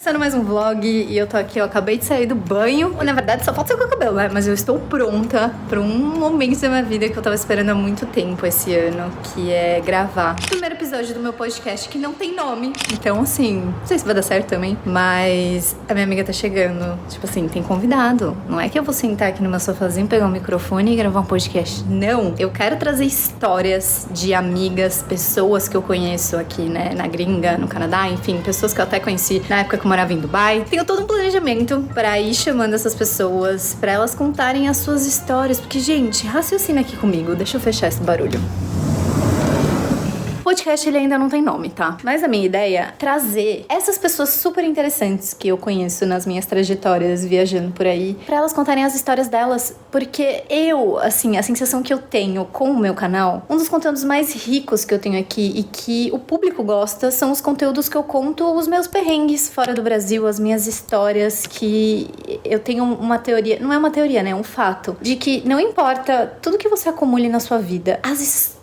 Começando mais um vlog e eu tô aqui, eu acabei de sair do banho. Na verdade, só falta sair com o cabelo, né? Mas eu estou pronta pra um momento da minha vida que eu tava esperando há muito tempo esse ano, que é gravar o primeiro episódio do meu podcast que não tem nome. Então, assim, não sei se vai dar certo também, mas a minha amiga tá chegando. Tipo assim, tem convidado. Não é que eu vou sentar aqui no meu sofazinho, pegar um microfone e gravar um podcast. Não, eu quero trazer histórias de amigas, pessoas que eu conheço aqui, né? Na gringa, no Canadá, enfim, pessoas que eu até conheci na época que eu morava em Dubai. Tenho todo um planejamento pra ir chamando essas pessoas, pra elas contarem as suas histórias. Porque, gente, raciocina aqui comigo. Deixa eu fechar esse barulho. O podcast ele ainda não tem nome, tá? Mas a minha ideia é trazer essas pessoas super interessantes que eu conheço nas minhas trajetórias viajando por aí, pra elas contarem as histórias delas, porque eu, assim, a sensação que eu tenho com o meu canal, um dos conteúdos mais ricos que eu tenho aqui e que o público gosta são os conteúdos que eu conto, os meus perrengues fora do Brasil, as minhas histórias, que eu tenho uma teoria, não é uma teoria, né? É um fato, de que não importa tudo que você acumule na sua vida, as histórias,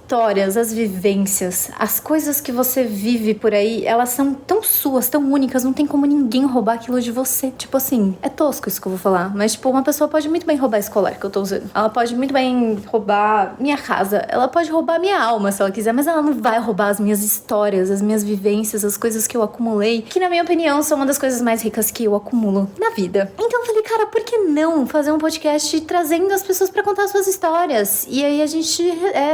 as vivências, as coisas que você vive por aí, elas são tão suas, tão únicas, não tem como ninguém roubar aquilo de você. Tipo assim, é tosco isso que eu vou falar, mas tipo, uma pessoa pode muito bem roubar esse colar que eu tô usando. Ela pode muito bem roubar minha casa, ela pode roubar minha alma se ela quiser, mas ela não vai roubar as minhas histórias, as minhas vivências, as coisas que eu acumulei, que na minha opinião são uma das coisas mais ricas que eu acumulo na vida. Então eu falei, cara, por que não fazer um podcast trazendo as pessoas pra contar suas histórias? E aí a gente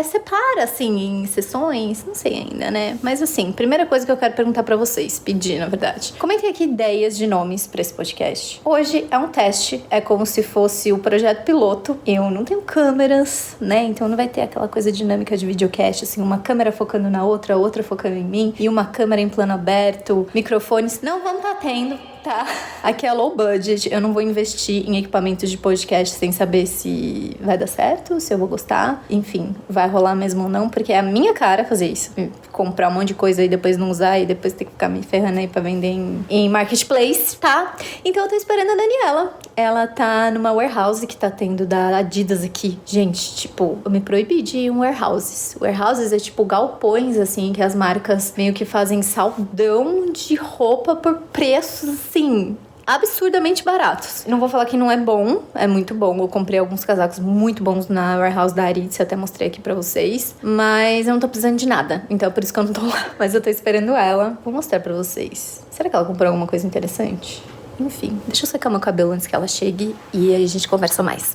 separa assim, em sessões, não sei ainda, né? Mas assim, primeira coisa que eu quero perguntar pra vocês, pedir, na verdade. Comentem aqui ideias de nomes pra esse podcast. Hoje é um teste, é como se fosse o projeto piloto. Eu não tenho câmeras, né? Então não vai ter aquela coisa dinâmica de videocast, assim, uma câmera focando na outra, outra focando em mim, e uma câmera em plano aberto, microfones. Não vamos tá tendo, tá? Aqui é low budget, eu não vou investir em equipamentos de podcast sem saber se vai dar certo, se eu vou gostar. Enfim, vai rolar mesmo ou não, porque é a minha cara fazer isso. Comprar um monte de coisa e depois não usar e depois ter que ficar me ferrando aí pra vender em marketplace, tá? Então eu tô esperando a Daniela. Ela tá numa warehouse que tá tendo da Adidas aqui. Gente, tipo, eu me proibi de ir em warehouses. Warehouses é tipo galpões, assim, que as marcas meio que fazem saldão de roupa por preços, assim, absurdamente baratos. Não vou falar que não é bom, é muito bom. Eu comprei alguns casacos muito bons na warehouse da Aritzia, até mostrei aqui pra vocês. Mas eu não tô precisando de nada, então é por isso que eu não tô lá. Mas eu tô esperando ela. Vou mostrar pra vocês. Será que ela comprou alguma coisa interessante? Enfim, deixa eu secar meu cabelo antes que ela chegue e aí a gente conversa mais.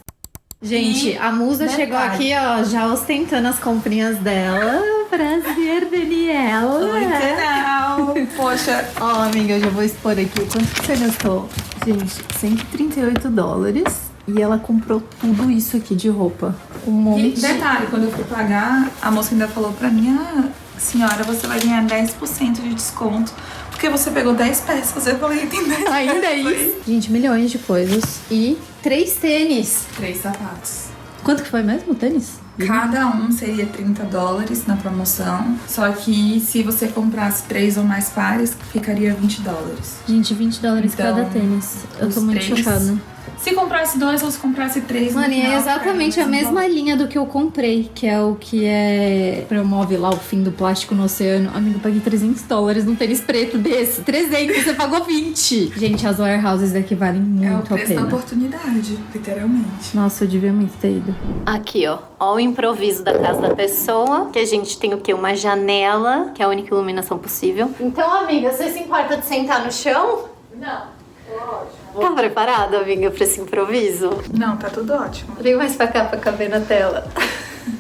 Gente, a musa chegou aqui, ó, já ostentando as comprinhas dela. Prazer, Daniela. Oi, canal. Poxa, ó, amiga, eu já vou expor aqui. Quanto que você gastou? Gente, $138. E ela comprou tudo isso aqui de roupa. Um monte. E detalhe, quando eu fui pagar, a moça ainda falou pra mim, senhora, você vai ganhar 10% de desconto, porque você pegou 10 peças. Eu falei, tem 10 ainda é isso. Gente, milhões de coisas. E 3 tênis. 3 sapatos. Quanto que foi mesmo o tênis? Cada um seria $30 na promoção. Só que se você comprasse 3 ou mais pares, ficaria $20. Gente, $20 então, cada tênis. Eu tô muito chocada. Se comprasse 2 ou se comprasse 3, mano, e é exatamente a mesma linha do que eu comprei, que é o que promove lá o fim do plástico no oceano. Amigo, eu paguei $300 num tênis preto desse. 300, você pagou 20. Gente, as warehouses daqui valem muito a pena. É o preço da oportunidade, literalmente. Nossa, eu devia muito ter ido. Aqui, ó. Ó o improviso da casa da pessoa. Que a gente tem o quê? Uma janela, que é a única iluminação possível. Então, amiga, você se importa de sentar no chão? Não. Lógico. Tá preparada, amiga, pra esse improviso? Não, tá tudo ótimo. Vem mais pra cá pra caber na tela.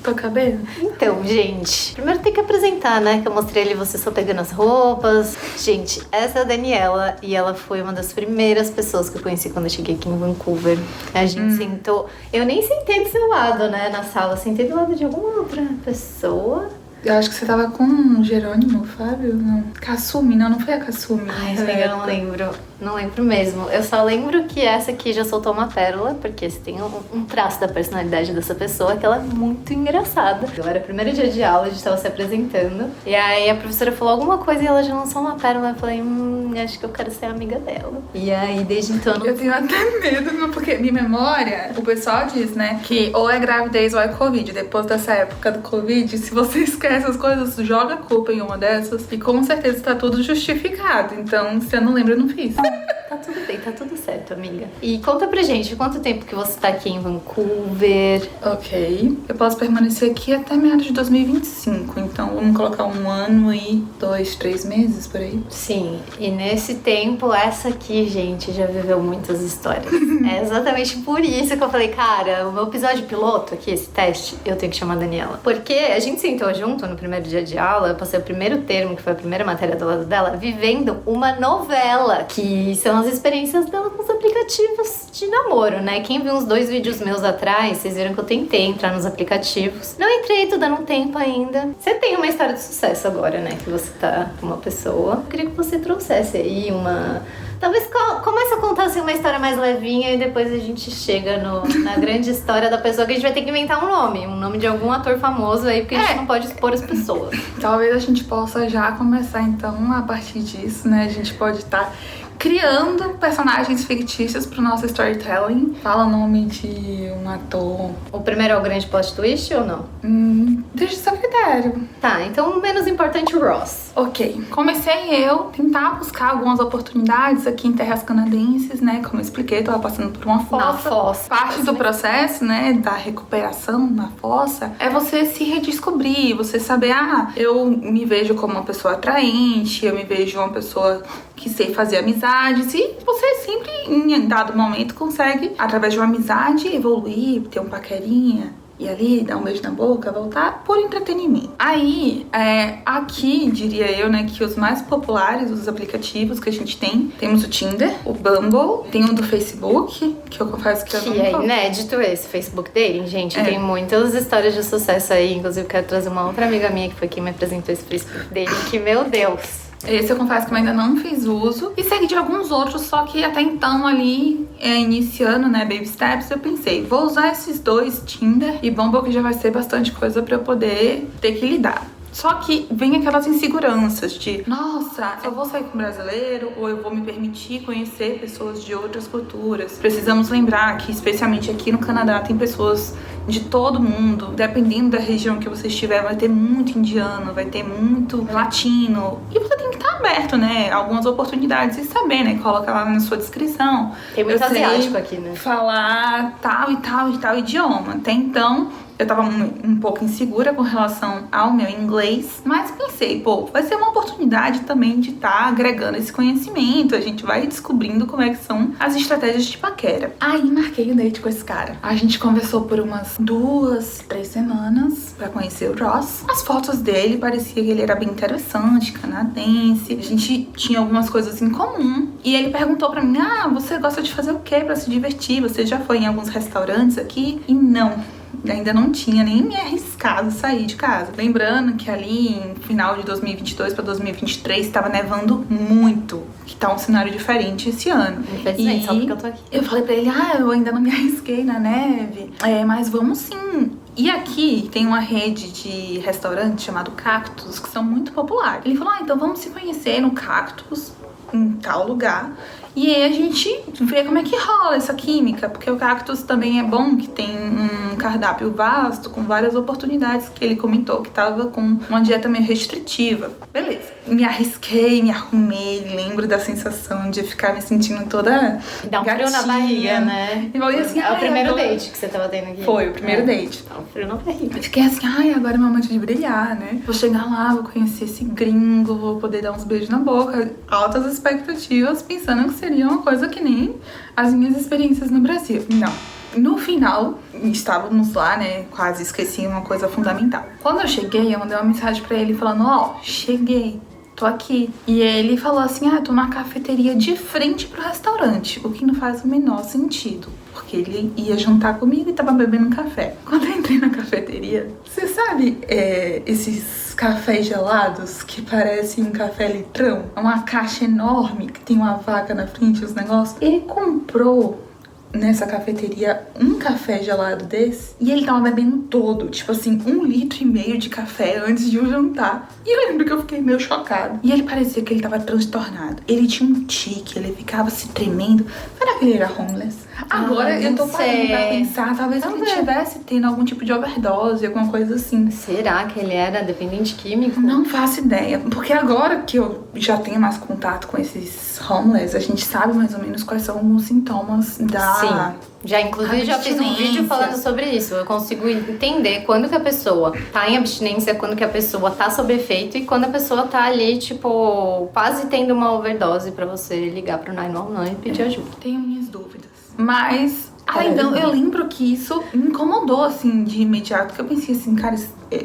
Tô cabendo? Então, gente, primeiro tem que apresentar, né? Que eu mostrei ali você só pegando as roupas. Gente, essa é a Daniela e ela foi uma das primeiras pessoas que eu conheci quando eu cheguei aqui em Vancouver. A gente sentou... Eu nem sentei do seu lado, né, na sala. Sentei do lado de alguma outra pessoa. Eu acho que você tava com o Jerônimo, Fábio? Não. Kasumi, não foi a Kasumi. Ai, amiga, eu não lembro. Não lembro mesmo. Eu só lembro que essa aqui já soltou uma pérola, porque se tem um traço da personalidade dessa pessoa, que ela é muito engraçada. Era o primeiro dia de aula, a gente tava se apresentando. E aí a professora falou alguma coisa e ela já lançou uma pérola. Eu falei, acho que eu quero ser amiga dela. E aí, desde então... Eu tenho até medo, porque minha memória, o pessoal diz, né, que ou é gravidez ou é Covid. Depois dessa época do Covid, se você esquece essas coisas, joga a culpa em uma dessas e com certeza tá tudo justificado. Então, se eu não lembro, eu não fiz. Tá tudo bem, tá tudo certo, amiga. E conta pra gente, quanto tempo que você tá aqui em Vancouver? Ok. Eu posso permanecer aqui até meados de 2025. Então, vamos colocar 1 ano e 2, 3 meses por aí. Sim, e nesse tempo, essa aqui, gente, já viveu muitas histórias. É exatamente por isso que eu falei, cara, o meu episódio piloto aqui, esse teste, eu tenho que chamar a Daniela. Porque a gente sentou junto no primeiro dia de aula, eu passei o primeiro termo, que foi a primeira matéria do lado dela, vivendo uma novela, que são as experiências dela com os aplicativos de namoro, né? Quem viu uns 2 vídeos meus atrás, vocês viram que eu tentei entrar nos aplicativos. Não entrei, tô dando um tempo ainda. Você tem uma história de sucesso agora, né? Que você tá com uma pessoa. Eu queria que você trouxesse aí uma... Talvez comece a contar assim, uma história mais levinha e depois a gente chega na grande história da pessoa, que a gente vai ter que inventar um nome de algum ator famoso aí, porque a gente não pode expor as pessoas. Talvez a gente possa já começar então a partir disso, né? A gente pode estar criando personagens fictícios pro nosso storytelling. Fala o nome de um ator. O primeiro é o grande plot twist ou não? Deixa o seu critério. Tá, então o menos importante, o Ross. Ok, comecei eu tentar buscar algumas oportunidades aqui em terras canadenses, né? Como eu expliquei, tava passando por uma fossa. Na fossa. Parte do processo, né, da recuperação na fossa, é você se redescobrir, você saber, eu me vejo como uma pessoa atraente, eu me vejo uma pessoa que sei fazer amizades, e você sempre, em dado momento, consegue, através de uma amizade, evoluir, ter um paquerinha, e ali, dar um beijo na boca, voltar por entretenimento. Aí, aqui, diria eu, né, que os mais populares, os aplicativos que a gente tem, temos o Tinder, o Bumble, tem um do Facebook, que eu confesso que eu Que é inédito esse Facebook Dating, gente. Tem muitas histórias de sucesso aí, inclusive quero trazer uma outra amiga minha que foi quem me apresentou esse Facebook Dating, que, meu Deus... Esse eu confesso que eu ainda não fiz uso. E segui de alguns outros, só que até então ali, iniciando, né, Baby Steps, eu pensei, vou usar esses 2, Tinder e Bumble, que já vai ser bastante coisa pra eu poder ter que lidar. Só que vem aquelas inseguranças de, nossa, eu vou sair com um brasileiro ou eu vou me permitir conhecer pessoas de outras culturas. Precisamos lembrar que, especialmente aqui no Canadá, tem pessoas de todo mundo. Dependendo da região que você estiver, vai ter muito indiano, vai ter muito latino. E você tem que estar aberto, né? Algumas oportunidades e saber, né? Coloca lá na sua descrição. Tem muito asiático aqui, né? Falar tal e tal e tal idioma. Até então... eu tava um pouco insegura com relação ao meu inglês, mas pensei, vai ser uma oportunidade também de estar agregando esse conhecimento, a gente vai descobrindo como é que são as estratégias de paquera. Aí marquei o date com esse cara. A gente conversou por umas 2, 3 semanas pra conhecer o Ross. As fotos dele parecia que ele era bem interessante, canadense, a gente tinha algumas coisas em comum. E ele perguntou pra mim, você gosta de fazer o quê pra se divertir? Você já foi em alguns restaurantes aqui? E não, ainda não tinha nem me arriscado sair de casa. Lembrando que ali em final de 2022 para 2023 estava nevando muito, que tá um cenário diferente esse ano. Infelizmente, só porque eu tô aqui. Eu falei pra ele, eu ainda não me arrisquei na neve, mas vamos sim. E aqui tem uma rede de restaurantes chamado Cactus, que são muito populares. Ele falou, então vamos se conhecer no Cactus, em tal lugar. E aí a gente vê como é que rola essa química, porque o Cactus também é bom, que tem um cardápio vasto, com várias oportunidades, que ele comentou que tava com uma dieta meio restritiva. Beleza. Me arrisquei, me arrumei, lembro da sensação de ficar me sentindo toda dá um frio na barriga, né? E falei assim, é o primeiro date que você tava tendo aqui. Foi, o primeiro date. Dá um frio na barriga. Eu fiquei assim, agora é meu momento de brilhar, né? Vou chegar lá, vou conhecer esse gringo, vou poder dar uns beijos na boca. Altas expectativas, pensando que seria uma coisa que nem as minhas experiências no Brasil. Não. No final, estávamos lá, né? Quase esqueci uma coisa fundamental. Quando eu cheguei, eu mandei uma mensagem pra ele falando, cheguei, tô aqui. E ele falou assim, tô na cafeteria de frente pro restaurante, o que não faz o menor sentido. Porque ele ia jantar comigo e tava bebendo um café. Quando eu entrei na cafeteria, você sabe esses cafés gelados que parecem um café litrão? É uma caixa enorme que tem uma vaca na frente, os negócios. Ele comprou nessa cafeteria um café gelado desse e ele tava bebendo todo, tipo assim, 1,5 litro de café antes de eu jantar. E eu lembro que eu fiquei meio chocada. E ele parecia que ele tava transtornado. Ele tinha um tique, ele ficava se tremendo. Será que ele era homeless? Agora eu tô parando pra pensar, talvez ele estivesse tendo algum tipo de overdose, alguma coisa assim. Será que ele era dependente químico? Não faço ideia, porque agora que eu já tenho mais contato com esses homeless, a gente sabe mais ou menos quais são os sintomas da... Sim. Já, inclusive, já fiz um vídeo falando sobre isso. Eu consigo entender quando que a pessoa tá em abstinência, quando que a pessoa tá sob efeito e quando a pessoa tá ali, tipo, quase tendo uma overdose pra você ligar pro 911 e pedir ajuda. Tenho minhas dúvidas. Mas, então, eu lembro que isso me incomodou, assim, de imediato. Que eu pensei assim, cara,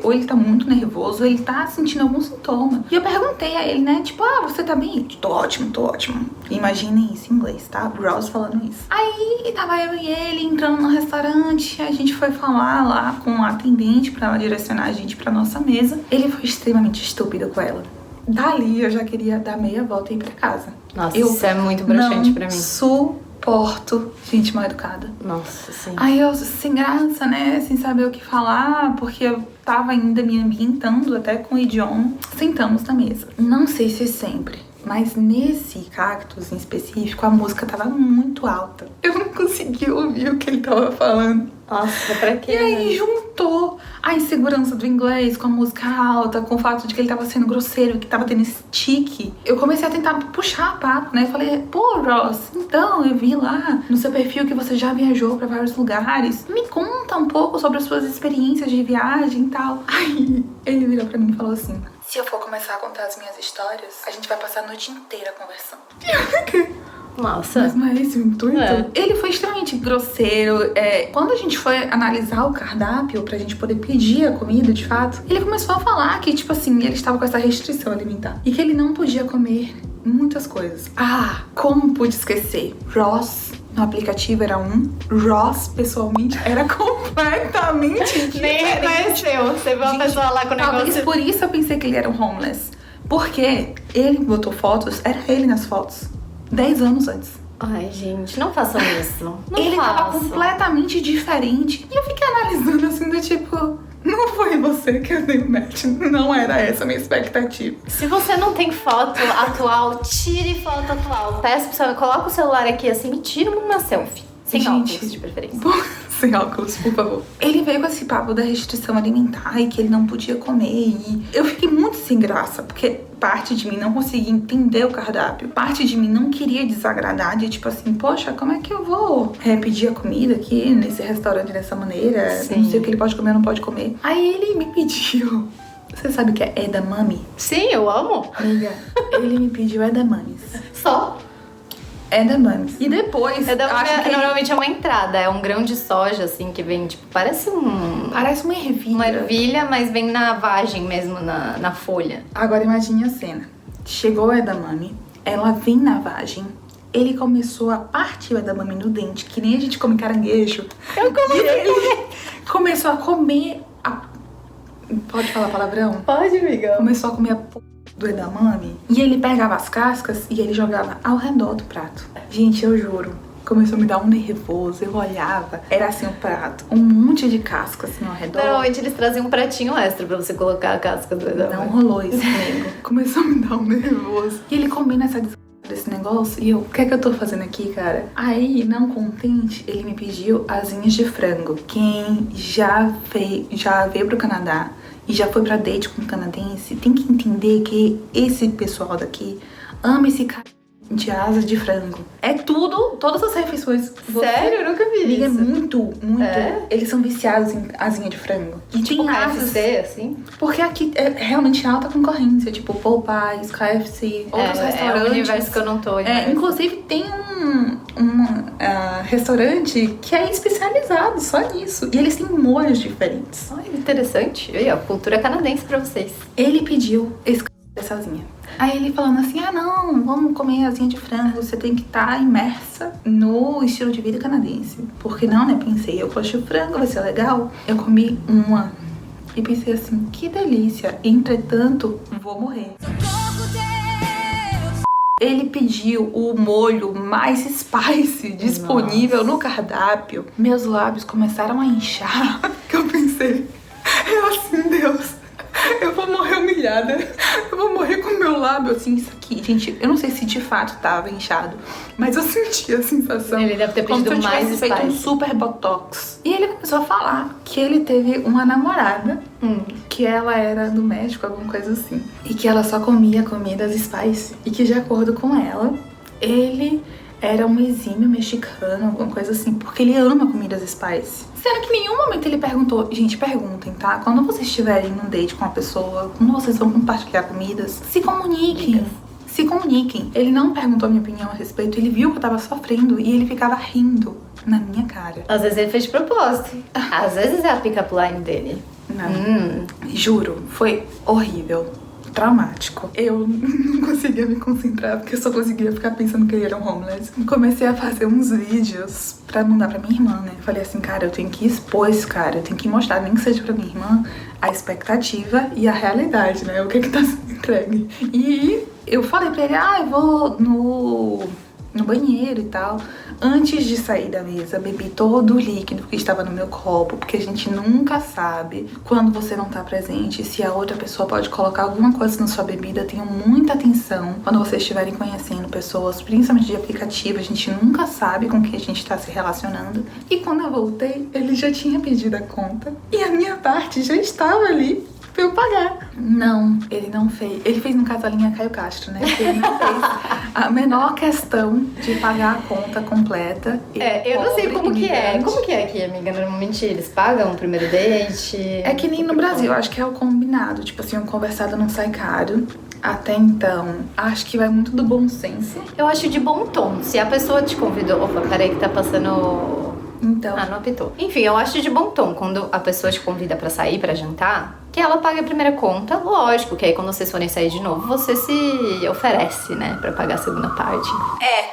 ou ele tá muito nervoso, ou ele tá sentindo algum sintoma. E eu perguntei a ele, né, tipo, você tá bem? Tô ótimo, tô ótimo. Imaginem isso em inglês, tá? Ross falando isso. Aí, tava eu e ele entrando no restaurante, a gente foi falar lá com a atendente pra ela direcionar a gente pra nossa mesa. Ele foi extremamente estúpido com ela. Dali, eu já queria dar meia volta e ir pra casa. Nossa, isso é muito broxante pra mim. Suporto gente mal educada. Nossa, sim. Aí eu, sem graça, né, sem saber o que falar, porque eu tava ainda me ambientando até com o idioma. Sentamos na mesa. Não sei se sempre, mas nesse cactus em específico, a música tava muito alta. Eu não conseguia ouvir o que ele tava falando. Nossa, pra quê? E aí juntou a insegurança do inglês com a música alta, com o fato de que ele tava sendo grosseiro, que tava tendo esse tique. Eu comecei a tentar puxar papo, né? Eu falei, pô, Ross, então eu vi lá no seu perfil que você já viajou pra vários lugares. Me conta um pouco sobre as suas experiências de viagem e tal. Aí ele virou pra mim e falou assim, se eu for começar a contar as minhas histórias, a gente vai passar a noite inteira conversando. E eu fiquei... Nossa. Mas não é esse o intuito? Ele foi extremamente grosseiro. Quando a gente foi analisar o cardápio pra gente poder pedir a comida, de fato, ele começou a falar que, tipo assim, ele estava com essa restrição alimentar. E que ele não podia comer muitas coisas. Como pude esquecer? Ross no aplicativo era Ross, pessoalmente, era completamente diferente. Nem reconheceu. Você viu uma pessoa lá com o negócio... Talvez por isso eu pensei que ele era um homeless. Porque ele botou fotos, era ele nas fotos. 10 anos antes. Ai, gente, não façam isso. Ele tava completamente diferente. E eu fiquei analisando assim, do tipo... Não foi você que eu dei o match. Não era essa a minha expectativa. Se você não tem foto atual, tire foto atual. Peça pra você, coloca o celular aqui assim e tira uma selfie. Sem óculos, de preferência. Sem óculos, por favor. Ele veio com esse papo da restrição alimentar e que ele não podia comer. E eu fiquei muito sem graça, porque parte de mim não conseguia entender o cardápio. Parte de mim não queria desagradar, de tipo assim, poxa, como é que eu vou pedir a comida aqui nesse restaurante dessa maneira? Sim. Não sei o que ele pode comer ou não pode comer. Aí ele me pediu... Você sabe o que é edamame? Sim, eu amo. Amiga, ele me pediu edamames. Só? Edamames. E depois... Edamame normalmente é uma entrada, é um grão de soja, assim, que vem, tipo, parece uma ervilha. Uma ervilha, mas vem na vagem mesmo, na folha. Agora imagine a cena. Chegou o edamame, ela vem na vagem, ele começou a partir o edamame no dente, que nem a gente come caranguejo. Eu como ele começou a comer Pode falar palavrão? Pode, amiga. Começou a comer a do edamame e ele pegava as cascas e ele jogava ao redor do prato. Gente, eu juro, começou a me dar um nervoso. Eu olhava, era assim o prato, um monte de cascas assim ao redor. Normalmente eles trazem um pratinho extra pra você colocar a casca do edamame. Não rolou isso comigo. Começou a me dar um nervoso. E ele comendo essa desse negócio e eu, o que é que eu tô fazendo aqui, cara? Aí, não contente, ele me pediu asinhas de frango. Quem já veio pro Canadá e já foi pra date com um canadense, tem que entender que esse pessoal daqui ama esse cara de asa de frango. É tudo, todas as refeições. Sério? Eu nunca vi isso. É muito. É? Eles são viciados em asinha de frango. E tipo tem KFC, assim? Porque aqui é realmente alta concorrência. Tipo, Popeyes, KFC, outros restaurantes. É um universo que eu não tô. Inclusive tem um restaurante que é especializado só nisso. E eles têm molhos diferentes. Olha, interessante. Aí, ó, cultura canadense pra vocês. Ele pediu essa asinha. Aí ele falando assim, não, vamos comer asinha de frango, você tem que estar imersa no estilo de vida canadense. Porque não, né, pensei, eu gosto de frango, vai ser legal. Eu comi uma e pensei assim, que delícia, entretanto, vou morrer. Ele pediu o molho mais spicy disponível no cardápio. Meus lábios começaram a inchar. Que eu pensei, assim, Deus, eu vou morrer humilhada. Eu vou morrer com o meu lábio, assim, isso aqui. Gente, eu não sei se de fato tava inchado, mas eu senti a sensação. Ele deve ter pedido como se eu mais tivesse feito um super botox. E ele começou a falar que ele teve uma namorada, que ela era do México, alguma coisa assim. E que ela só comia comidas spicy. E que, de acordo com ela, ele era um exímio mexicano, alguma coisa assim, porque ele ama comidas spicy. Sendo que em nenhum momento ele perguntou, gente, perguntem, tá? Quando vocês estiverem num date com uma pessoa, quando vocês vão compartilhar comidas, se comuniquem. Se comuniquem. Ele não perguntou a minha opinião a respeito, ele viu que eu tava sofrendo e ele ficava rindo na minha cara. Às vezes ele fez de propósito. Às vezes é a pick-up line dele. Não. Juro, foi horrível. Traumático. Eu não conseguia me concentrar porque eu só conseguia ficar pensando que ele era um homeless. Comecei a fazer uns vídeos pra mandar pra minha irmã, né? Falei assim, cara, eu tenho que expor esse cara, eu tenho que mostrar, nem que seja pra minha irmã, a expectativa e a realidade, né? O que tá sendo entregue. E eu falei pra ele, eu vou no banheiro e tal. Antes de sair da mesa, bebi todo o líquido que estava no meu copo, porque a gente nunca sabe quando você não tá presente, se a outra pessoa pode colocar alguma coisa na sua bebida. Tenham muita atenção quando vocês estiverem conhecendo pessoas, principalmente de aplicativo, a gente nunca sabe com quem a gente tá se relacionando. E quando eu voltei, ele já tinha pedido a conta e a minha parte já estava ali pra eu pagar. Não, ele não fez. Ele fez, no caso, a linha Caio Castro, né? Ele não fez a menor questão de pagar a conta completa. Eu não sei como que é. Como que é aqui, amiga? Normalmente eles pagam o primeiro date? É que nem no Brasil, acho que é o combinado. Tipo assim, um conversado não sai caro. Até então, acho que vai muito do bom senso. Eu acho de bom tom. Se a pessoa te convidou... Opa, peraí que tá passando... Então... não apitou. Enfim, eu acho de bom tom quando a pessoa te convida pra sair, pra jantar, que ela pague a primeira conta. Lógico que aí quando vocês forem sair de novo, você se oferece, né, pra pagar a segunda parte.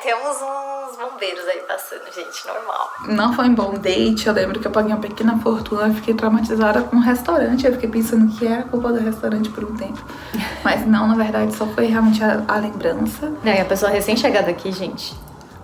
Temos uns bombeiros aí passando, gente, normal. Não foi um bom date, eu lembro que eu paguei uma pequena fortuna, eu fiquei traumatizada com o restaurante, eu fiquei pensando que era culpa do restaurante por um tempo. Mas não, na verdade, só foi realmente a lembrança. Não, e a pessoa recém-chegada aqui, gente,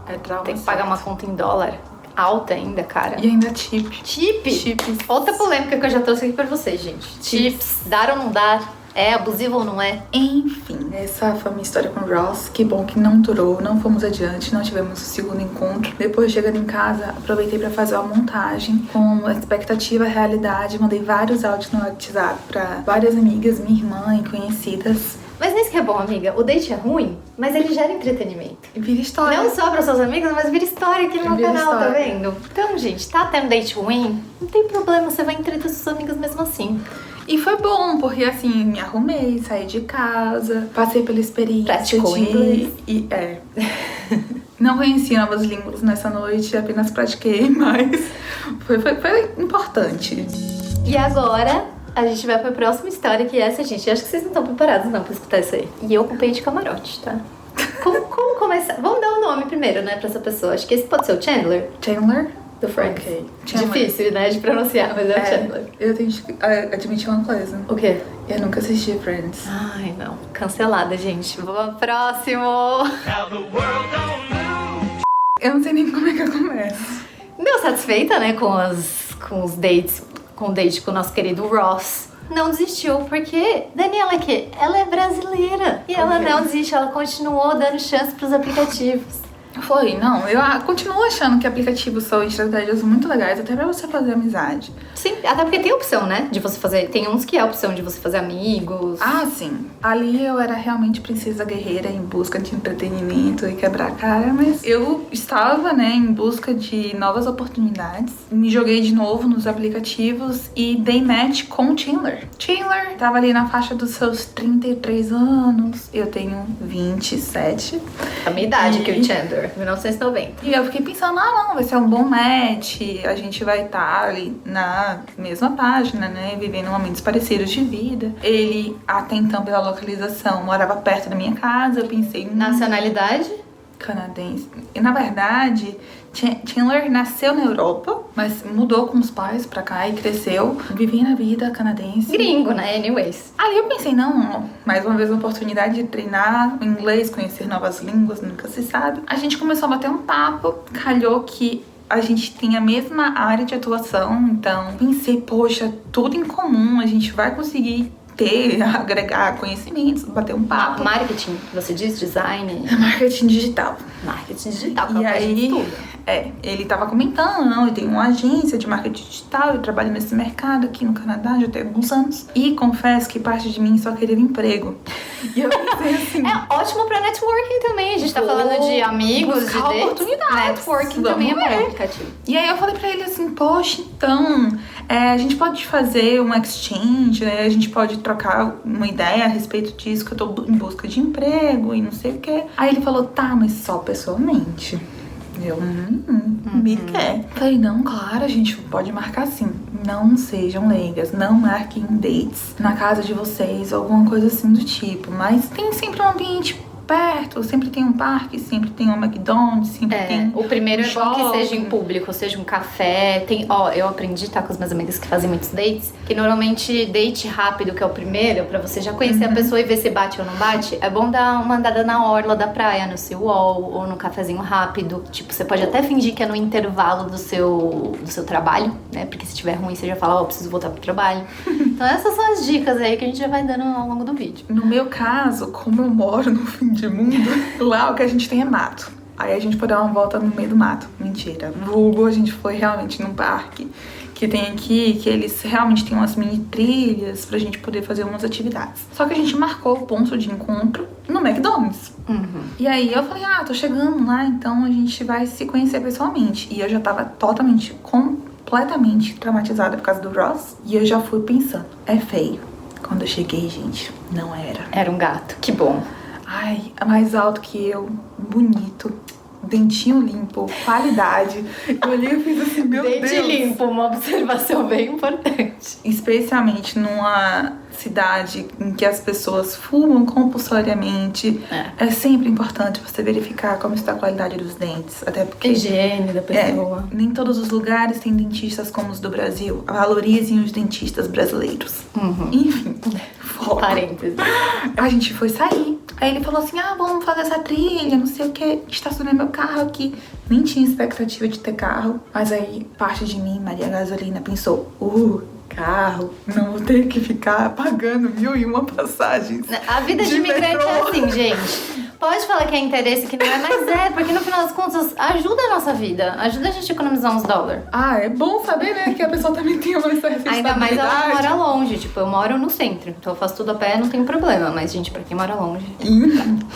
É trauma. tem que pagar uma conta em dólar. Alta ainda, cara. E ainda tip. Chips. Outra polêmica que eu já trouxe aqui pra vocês, gente. Chips. Dar ou não dar? É abusivo ou não é? Enfim, essa foi a minha história com o Ross. Que bom que não durou, não fomos adiante, não tivemos o segundo encontro. Depois, chegando em casa, aproveitei pra fazer uma montagem com a expectativa e realidade. Mandei vários áudios no WhatsApp pra várias amigas, minha irmã e conhecidas. Mas não é isso que é bom, amiga. O date é ruim, mas ele gera entretenimento. Vira história. Não só para seus amigos, mas vira história aqui no meu canal, tá vendo? Então, gente, tá tendo date ruim? Não tem problema, você vai entreter seus amigos mesmo assim. E foi bom, porque assim, me arrumei, saí de casa, passei pela experiência Praticou inglês. Não conheci novas línguas nessa noite, apenas pratiquei, mas foi importante. E agora... a gente vai pra próxima história, que é essa, gente. Eu acho que vocês não estão preparados, não, pra escutar isso aí. E eu ocupei de camarote, tá? Como começar? Vamos dar o nome primeiro, né, pra essa pessoa. Acho que esse pode ser o Chandler. Chandler? Do Friends. Ok. Difícil, né, de pronunciar, mas é o Chandler. Eu tenho que admitir uma coisa. O quê? Eu nunca assisti Friends. Ai, não. Cancelada, gente. Vamos pro próximo. Eu não sei nem como é que eu começo. Deu satisfeita, né, com os dates, com o date com o nosso querido Ross. Não desistiu, porque Daniela ela é brasileira. E ela não desiste, ela continuou dando chance pros aplicativos. Foi, não. Eu continuo achando que aplicativos são estratégias muito legais, até pra você fazer amizade. Sim, até porque tem opção, né? De você fazer. Tem uns que é a opção de você fazer amigos. Ah, sim. Ali eu era realmente princesa guerreira em busca de entretenimento e quebrar a cara, mas eu estava, né, em busca de novas oportunidades. Me joguei de novo nos aplicativos e dei match com o Chandler. Chandler tava ali na faixa dos seus 33 anos. Eu tenho 27. A minha idade que o Chandler. 1990. E eu fiquei pensando, não, vai ser um bom match, a gente vai estar ali na mesma página, né, vivendo momentos parecidos de vida. Ele, até então, pela localização, morava perto da minha casa, eu pensei... Nacionalidade? canadense. E, na verdade, Chandler nasceu na Europa, mas mudou com os pais pra cá e cresceu, vivendo a vida canadense. Gringo, né? Anyways. Ali eu pensei, não, mais uma vez uma oportunidade de treinar o inglês, conhecer novas línguas, nunca se sabe. A gente começou a bater um papo, calhou que a gente tem a mesma área de atuação, então pensei, poxa, tudo em comum, a gente vai conseguir agregar conhecimentos, bater um papo. Marketing, você diz, design? Marketing digital. Marketing digital, E aí, ele tava comentando, não, eu tenho uma agência de marketing digital, eu trabalho nesse mercado aqui no Canadá já tem alguns anos. E confesso que parte de mim só queria emprego. E eu pensei assim... É ótimo pra networking também, a gente tá falando de amigos, de oportunidades. Networking também é bom aplicativo. E aí eu falei pra ele assim, poxa, então, a gente pode fazer um exchange, né? A gente pode trocar uma ideia a respeito disso, que eu tô em busca de emprego e não sei o que. Aí ele falou, tá, mas só pessoalmente. Eu, me quer. Falei, não, claro, a gente pode marcar sim. Não sejam leigas, não marquem dates na casa de vocês, alguma coisa assim do tipo. Mas tem sempre um ambiente perto, sempre tem um parque, sempre tem um McDonald's, sempre tem o primeiro é bom que shopping. seja em público, seja um café. Eu aprendi, tá, com as minhas amigas que fazem muitos dates, que normalmente date rápido, que é o primeiro, pra você já conhecer a pessoa e ver se bate ou não bate, é bom dar uma andada na orla da praia, no Seawall, ou no cafezinho rápido. Tipo, você pode até fingir que é no intervalo do seu trabalho, né? Porque se tiver ruim, você já fala, preciso voltar pro trabalho. Então essas são as dicas aí que a gente já vai dando ao longo do vídeo. No meu caso, como eu moro no fim de mundo, lá o que a gente tem é mato. Aí a gente foi dar uma volta no meio do mato. Mentira. Vulgo, a gente foi realmente num parque que tem aqui, que eles realmente têm umas mini trilhas pra gente poder fazer umas atividades. Só que a gente marcou o ponto de encontro no McDonald's. E aí eu falei, tô chegando lá, então a gente vai se conhecer pessoalmente. E eu já tava completamente traumatizada por causa do Ross. E eu já fui pensando, é feio. Quando eu cheguei, gente, não era. Era um gato, que bom. Ai, é mais alto que eu, bonito, dentinho limpo, qualidade. Eu olhei e fiz assim, meu Deus. Dente limpo, uma observação bem importante. Especialmente numa cidade em que as pessoas fumam compulsoriamente. É sempre importante você verificar como está a qualidade dos dentes. Até porque... higiene da pessoa. Nem todos os lugares têm dentistas como os do Brasil. Valorizem os dentistas brasileiros. Enfim, foco. Parênteses. A gente foi sair. Aí ele falou assim, vamos fazer essa trilha, não sei o que. Estacionei meu carro aqui. Nem tinha expectativa de ter carro. Mas aí, parte de mim, Maria Gasolina, pensou, carro, não vou ter que ficar pagando 1.001 passagens. A vida de imigrante metrô. é assim, gente. Pode falar que é interesse, que não é, mas porque no final das contas ajuda a nossa vida. Ajuda a gente a economizar uns dólares. É bom saber, né, que a pessoa também tem uma certa responsabilidade. Ainda mais ela que mora longe, tipo, eu moro no centro, então eu faço tudo a pé, não tem problema. Mas, gente, pra quem mora longe,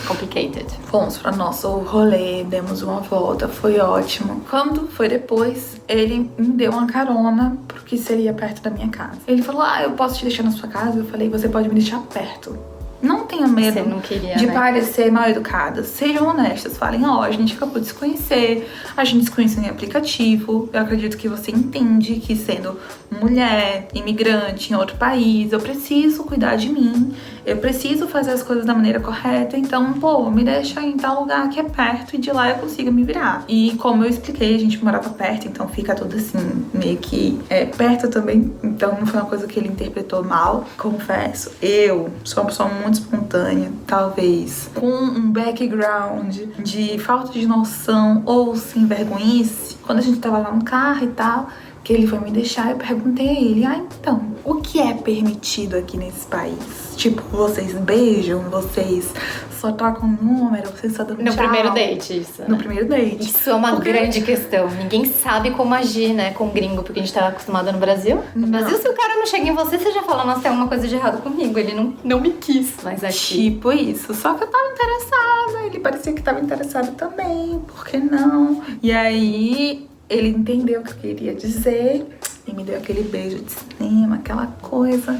complicated. Fomos pra nosso rolê, demos uma volta, foi ótimo. Quando foi depois, ele me deu uma carona, porque seria perto da minha casa. Ele falou, eu posso te deixar na sua casa? Eu falei, você pode me deixar perto. Não tenha medo Você não queria, de né? parecer mal educada. Sejam honestas. Falem, a gente acabou de se conhecer. A gente se conheceu em aplicativo. Eu acredito que você entende que sendo mulher, imigrante em outro país, eu preciso cuidar de mim. Eu preciso fazer as coisas da maneira correta. Então, me deixa em tal lugar que é perto e de lá eu consigo me virar. E como eu expliquei, a gente morava perto, então fica tudo assim, meio que perto também. Então não foi uma coisa que ele interpretou mal. Confesso, eu sou uma pessoa muito espontânea, talvez com um background de falta de noção ou sem vergonhice. Quando a gente tava lá no carro e tal, que ele foi me deixar, eu perguntei a ele, então, o que é permitido aqui nesse país? Tipo, vocês beijam, vocês só trocam número, vocês só dão No tchau. primeiro date, isso. No primeiro date. Isso é uma grande questão. Ninguém sabe como agir, né, com gringo, porque a gente tá acostumado no Brasil. No Brasil, se o cara não chega em você, você já fala, nossa, tem alguma coisa de errado comigo. Ele não me quis. Mas aqui... Tipo isso. Só que eu tava interessada. Ele parecia que tava interessado também. Por que não? E aí, ele entendeu o que eu queria dizer. E me deu aquele beijo de cinema, aquela coisa.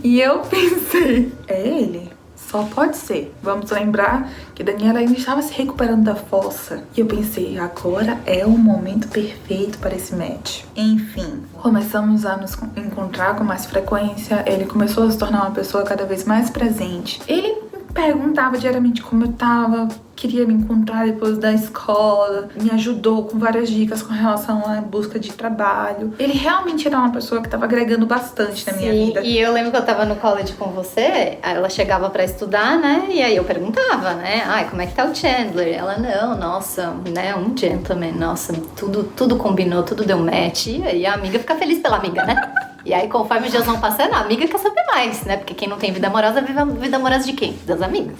E eu pensei, é ele? Só pode ser. Vamos lembrar que Daniela ainda estava se recuperando da fossa. E eu pensei, agora é o momento perfeito para esse match. Enfim, começamos a nos encontrar com mais frequência. Ele começou a se tornar uma pessoa cada vez mais presente. Ele perguntava diariamente como eu tava, queria me encontrar depois da escola, me ajudou com várias dicas com relação à busca de trabalho. Ele realmente era uma pessoa que tava agregando bastante na minha vida. E eu lembro que eu tava no college com você, ela chegava pra estudar, né? E aí eu perguntava, né? Ai, como é que tá o Chandler? Ela, não, nossa, né? Um gentleman, nossa, tudo combinou, tudo deu match. E aí a amiga fica feliz pela amiga, né? E aí, conforme os dias vão passando, a amiga quer saber mais, né? Porque quem não tem vida amorosa, vive a vida amorosa de quem? Das amigas.